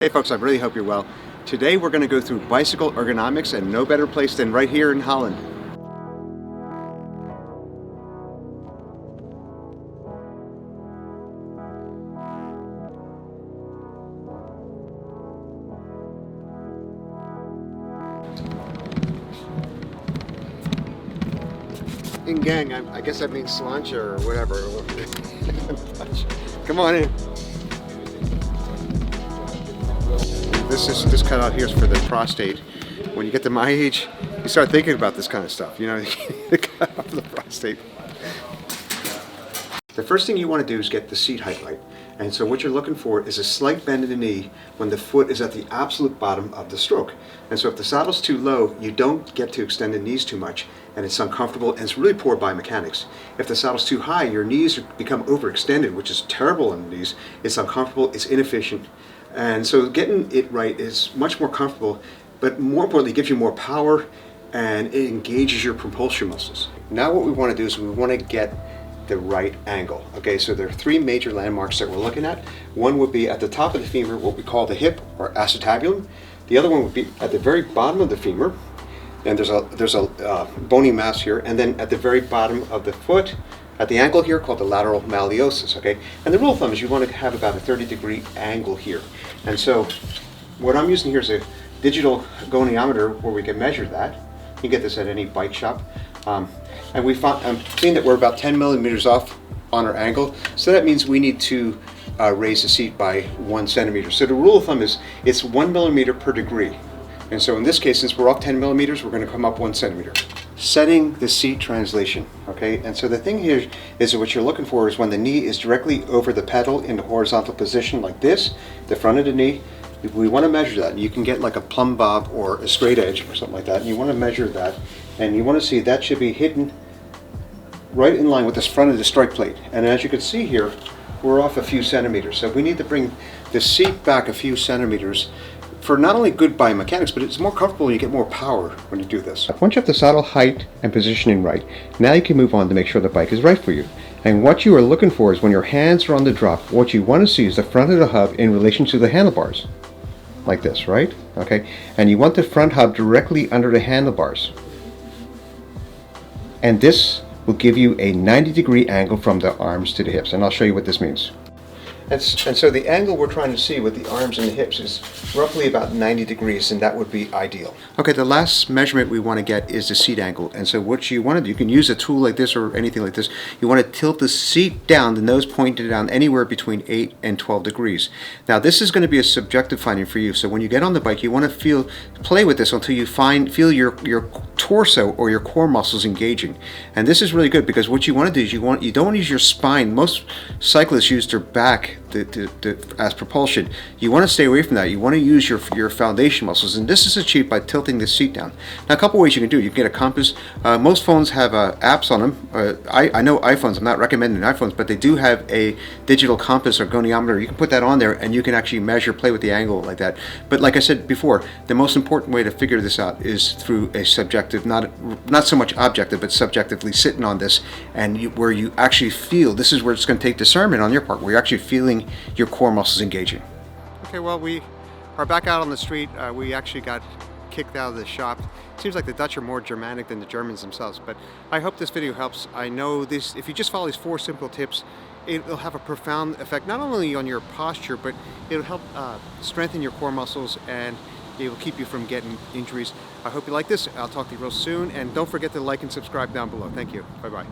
Hey folks, I really hope you're well. Today we're going to go through bicycle ergonomics, and no better place than right here in Holland. In gang, I guess that means slancha or whatever. Come on in. This cutout here is for the prostate. When you get to my age, you start thinking about this kind of stuff. You know, the cut off the prostate. The first thing you want to do is get the seat height right. And so what you're looking for is a slight bend in the knee when the foot is at the absolute bottom of the stroke. And so if the saddle's too low, you don't get to extend the knees too much, and it's uncomfortable, and it's really poor biomechanics. If the saddle's too high, your knees become overextended, which is terrible on the knees. It's uncomfortable, it's inefficient. And so getting it right is much more comfortable, but more importantly, it gives you more power and it engages your propulsion muscles. Now what we want to do is we want to get the right angle. Okay, so there are three major landmarks that we're looking at. One would be at the top of the femur, what we call the hip or acetabulum. The other one would be at the very bottom of the femur, and there's a bony mass here, and then at the very bottom of the foot, at the ankle here, called the lateral malleosus. Okay, and the rule of thumb is you want to have about a 30-degree angle here. And so what I'm using here is a digital goniometer where we can measure that. You can get this at any bike shop. And I'm seeing that we're about 10 millimeters off on our angle. So that means we need to raise the seat by 1 centimeter. So the rule of thumb is it's 1 millimeter per degree. And so in this case, since we're off 10 millimeters, we're going to come up 1 centimeter. Setting the seat translation, okay? And so the thing here is that what you're looking for is when the knee is directly over the pedal in the horizontal position like this, the front of the knee. We want to measure that. You can get like a plumb bob or a straight edge or something like that, and you want to measure that, and you want to see that should be hidden right in line with the front of the strike plate. And as you can see here, we're off a few centimeters. So we need to bring the seat back a few centimeters for not only good biomechanics, but it's more comfortable and you get more power when you do this. Once you have the saddle height and positioning right, now you can move on to make sure the bike is right for you. And what you are looking for is when your hands are on the drop, what you want to see is the front of the hub in relation to the handlebars. Like this, right? Okay, and you want the front hub directly under the handlebars. And this will give you a 90-degree angle from the arms to the hips, and I'll show you what this means. And so the angle we're trying to see with the arms and the hips is roughly about 90 degrees, and that would be ideal. Okay, the last measurement we want to get is the seat angle. And so what you want to do, you can use a tool like this or anything like this. You want to tilt the seat down, the nose pointed down, anywhere between 8 and 12 degrees. Now this is going to be a subjective finding for you. So when you get on the bike, you want to play with this until you feel your torso or your core muscles engaging. And this is really good because what you want to do is you don't want to use your spine. Most cyclists use their back as propulsion. You want to stay away from that. You want to use your foundation muscles, and this is achieved by tilting the seat down. Now a couple ways you can do it. You can get a compass. Most phones have apps on them. I know iPhones, I'm not recommending iPhones, but they do have a digital compass or goniometer. You can put that on there and you can actually measure, play with the angle like that. But like I said before, the most important way to figure this out is through a subjective, not so much objective, but subjectively sitting on this, and where you actually feel, this is where it's going to take discernment on your part, where you're actually feeling your core muscles engaging. Okay, well, we are back out on the street. We actually got kicked out of the shop. Seems like the Dutch are more Germanic than the Germans themselves, but I hope this video helps. I know this, if you just follow these 4 simple tips, it'll have a profound effect not only on your posture, but it'll help strengthen your core muscles, and it will keep you from getting injuries. I hope you like this. I'll talk to you real soon, and don't forget to like and subscribe down below. Thank you. Bye-bye.